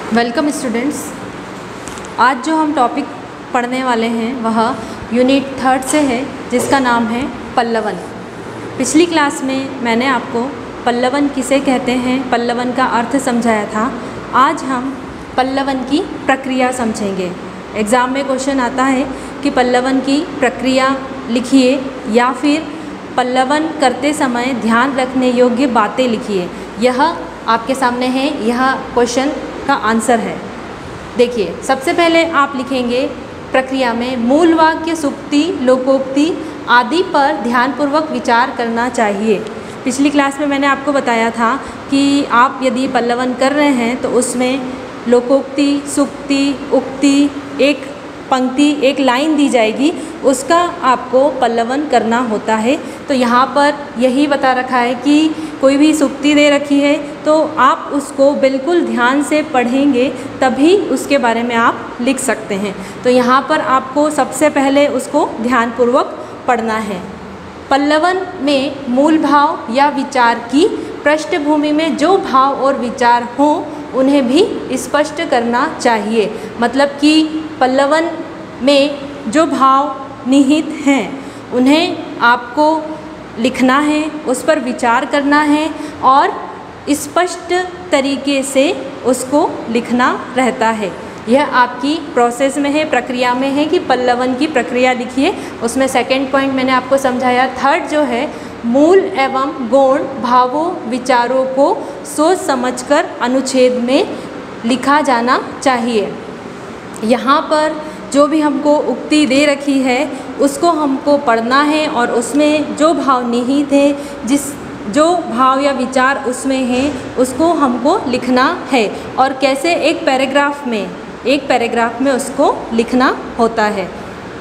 Welcome students. आज जो हम टॉपिक पढ़ने वाले हैं वह यूनिट 3 से है, जिसका नाम है पल्लवन। पिछली क्लास में मैंने आपको पल्लवन किसे कहते हैं, पल्लवन का अर्थ समझाया था। आज हम पल्लवन की प्रक्रिया समझेंगे। एग्ज़ाम में क्वेश्चन आता है कि पल्लवन की प्रक्रिया लिखिए या फिर पल्लवन करते समय ध्यान रखने योग्य बातें लिखिए। यह आपके सामने है, यह क्वेश्चन का आंसर है। देखिए, सबसे पहले आप लिखेंगे प्रक्रिया में मूल वाक्य, सुक्ति, लोकोक्ति आदि पर ध्यानपूर्वक विचार करना चाहिए। पिछली क्लास में मैंने आपको बताया था कि आप यदि पल्लवन कर रहे हैं तो उसमें लोकोक्ति, सुक्ति, उक्ति, एक पंक्ति, एक लाइन दी जाएगी, उसका आपको पल्लवन करना होता है। तो यहाँ पर यही बता रखा है कि कोई भी सुक्ति दे रखी है तो आप उसको बिल्कुल ध्यान से पढ़ेंगे तभी उसके बारे में आप लिख सकते हैं। तो यहाँ पर आपको सबसे पहले उसको ध्यानपूर्वक पढ़ना है। पल्लवन में मूल भाव या विचार की पृष्ठभूमि में जो भाव और विचार हों उन्हें भी स्पष्ट करना चाहिए। मतलब कि पल्लवन में जो भाव निहित हैं उन्हें आपको लिखना है, उस पर विचार करना है और स्पष्ट तरीके से उसको लिखना रहता है। यह आपकी प्रोसेस में है, प्रक्रिया में है कि पल्लवन की प्रक्रिया लिखिए। उसमें सेकंड पॉइंट मैंने आपको समझाया। थर्ड जो है, मूल एवं गौण भावों विचारों को सोच समझकर अनुच्छेद में लिखा जाना चाहिए। यहाँ पर जो भी हमको उक्ति दे रखी है उसको हमको पढ़ना है और उसमें जो भाव निहित है, जो भाव या विचार उसमें है उसको हमको लिखना है। और कैसे, एक पैराग्राफ में उसको लिखना होता है।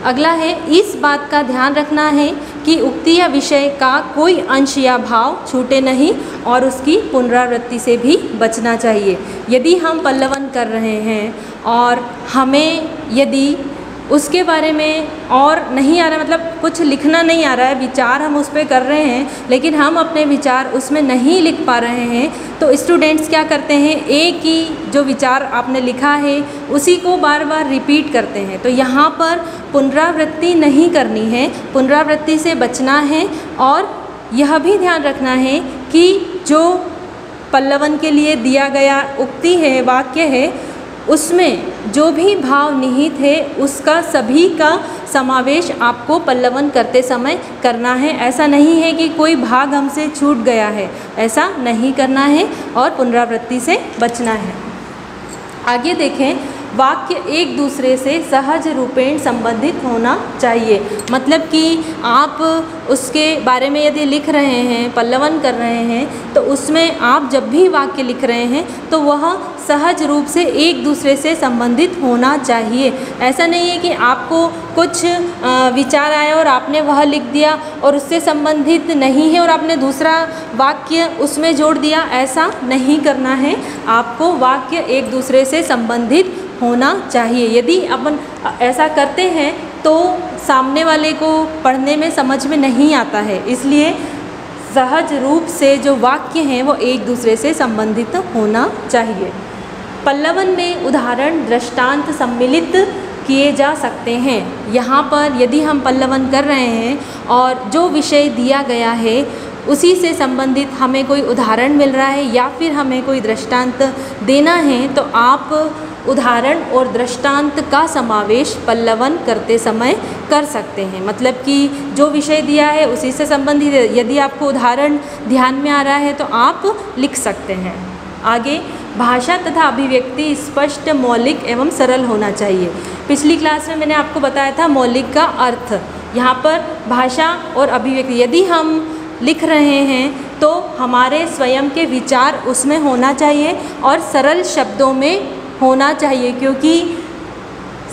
अगला है, इस बात का ध्यान रखना है कि उक्ति या विषय का कोई अंश या भाव छूटे नहीं और उसकी पुनरावृत्ति से भी बचना चाहिए। यदि हम पल्लवन कर रहे हैं और हमें यदि उसके बारे में और नहीं आ रहा, मतलब कुछ लिखना नहीं आ रहा है, विचार हम उस पर कर रहे हैं लेकिन हम अपने विचार उसमें नहीं लिख पा रहे हैं, तो स्टूडेंट्स क्या करते हैं, एक ही जो विचार आपने लिखा है उसी को बार बार रिपीट करते हैं। तो यहाँ पर पुनरावृत्ति नहीं करनी है, पुनरावृत्ति से बचना है। और यह भी ध्यान रखना है कि जो पल्लवन के लिए दिया गया उक्ति है, वाक्य है, उसमें जो भी भाव निहित है उसका सभी का समावेश आपको पल्लवन करते समय करना है। ऐसा नहीं है कि कोई भाग हमसे छूट गया है, ऐसा नहीं करना है और पुनरावृत्ति से बचना है। आगे देखें, वाक्य एक दूसरे से सहज रूपेण संबंधित होना चाहिए। मतलब कि आप उसके बारे में यदि लिख रहे हैं, पल्लवन कर रहे हैं, तो उसमें आप जब भी वाक्य लिख रहे हैं तो वह सहज रूप से एक दूसरे से संबंधित होना चाहिए। ऐसा नहीं है कि आपको कुछ विचार आया और आपने वह लिख दिया और उससे संबंधित नहीं है और आपने दूसरा वाक्य उसमें जोड़ दिया, ऐसा नहीं करना है। आपको वाक्य एक दूसरे से संबंधित होना चाहिए। यदि अपन ऐसा करते हैं तो सामने वाले को पढ़ने में समझ में नहीं आता है, इसलिए सहज रूप से जो वाक्य हैं वो एक दूसरे से संबंधित होना चाहिए। पल्लवन में उदाहरण, दृष्टांत सम्मिलित किए जा सकते हैं। यहाँ पर यदि हम पल्लवन कर रहे हैं और जो विषय दिया गया है उसी से संबंधित हमें कोई उदाहरण मिल रहा है या फिर हमें कोई दृष्टांत देना है, तो आप उदाहरण और दृष्टांत का समावेश पल्लवन करते समय कर सकते हैं। मतलब कि जो विषय दिया है उसी से संबंधित है, यदि आपको उदाहरण ध्यान में आ रहा है तो आप लिख सकते हैं। आगे, भाषा तथा अभिव्यक्ति स्पष्ट, मौलिक एवं सरल होना चाहिए। पिछली क्लास में मैंने आपको बताया था मौलिक का अर्थ। यहाँ पर भाषा और अभिव्यक्ति, यदि हम लिख रहे हैं तो हमारे स्वयं के विचार उसमें होना चाहिए और सरल शब्दों में होना चाहिए, क्योंकि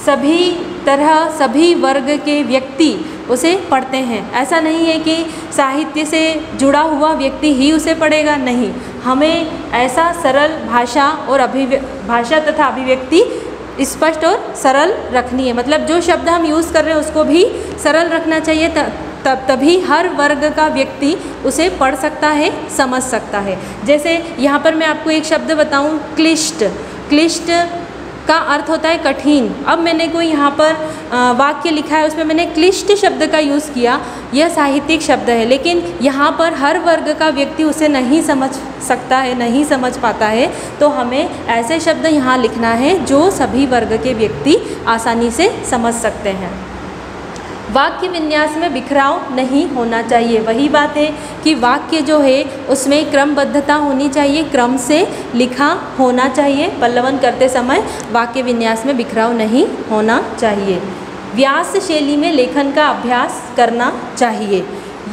सभी तरह, सभी वर्ग के व्यक्ति उसे पढ़ते हैं। ऐसा नहीं है कि साहित्य से जुड़ा हुआ व्यक्ति ही उसे पढ़ेगा, नहीं। हमें ऐसा सरल भाषा तथा अभिव्यक्ति स्पष्ट और सरल रखनी है। मतलब जो शब्द हम यूज़ कर रहे हैं उसको भी सरल रखना चाहिए, तभी हर वर्ग का व्यक्ति उसे पढ़ सकता है, समझ सकता है। जैसे यहाँ पर मैं आपको एक शब्द बताऊँ, क्लिष्ट। क्लिष्ट का अर्थ होता है कठिन। अब मैंने कोई यहाँ पर वाक्य लिखा है, उसमें मैंने क्लिष्ट शब्द का यूज़ किया, यह साहित्यिक शब्द है, लेकिन यहाँ पर हर वर्ग का व्यक्ति उसे नहीं समझ सकता है, नहीं समझ पाता है, तो हमें ऐसे शब्द यहाँ लिखना है जो सभी वर्ग के व्यक्ति आसानी से समझ सकते हैं। वाक्य विन्यास में बिखराव नहीं होना चाहिए। वही बात है कि वाक्य जो है उसमें क्रमबद्धता होनी चाहिए, क्रम से लिखा होना चाहिए। पल्लवन करते समय वाक्य विन्यास में बिखराव नहीं होना चाहिए। व्यास शैली में लेखन का अभ्यास करना चाहिए।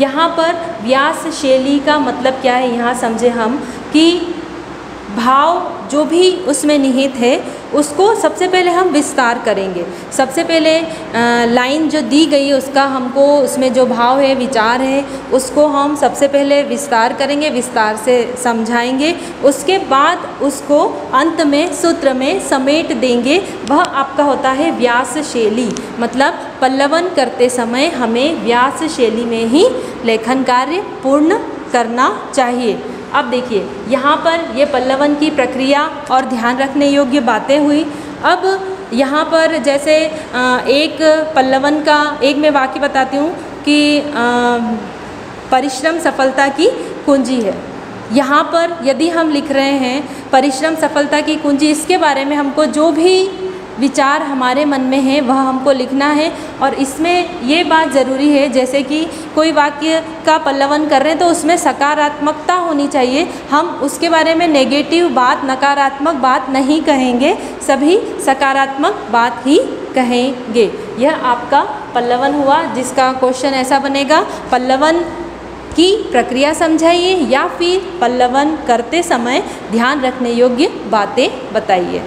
यहाँ पर व्यास शैली का मतलब क्या है, यहाँ समझे हम कि भाव जो भी उसमें निहित है उसको सबसे पहले हम विस्तार करेंगे। सबसे पहले लाइन जो दी गई है उसका हमको, उसमें जो भाव है, विचार है, उसको हम सबसे पहले विस्तार करेंगे, विस्तार से समझाएंगे। उसके बाद उसको अंत में सूत्र में समेट देंगे। वह आपका होता है व्यास शैली। मतलब पल्लवन करते समय हमें व्यास शैली में ही लेखन कार्य पूर्ण करना चाहिए। अब देखिए यहाँ पर ये पल्लवन की प्रक्रिया और ध्यान रखने योग्य बातें हुई। अब यहाँ पर जैसे एक पल्लवन का एक मैं वाक्य बताती हूँ कि परिश्रम सफलता की कुंजी है। यहाँ पर यदि हम लिख रहे हैं परिश्रम सफलता की कुंजी, इसके बारे में हमको जो भी विचार हमारे मन में है वह हमको लिखना है। और इसमें ये बात ज़रूरी है, जैसे कि कोई वाक्य का पल्लवन कर रहे हैं तो उसमें सकारात्मकता होनी चाहिए। हम उसके बारे में नेगेटिव बात, नकारात्मक बात नहीं कहेंगे, सभी सकारात्मक बात ही कहेंगे। यह आपका पल्लवन हुआ, जिसका क्वेश्चन ऐसा बनेगा, पल्लवन की प्रक्रिया समझाइए या फिर पल्लवन करते समय ध्यान रखने योग्य बातें बताइए।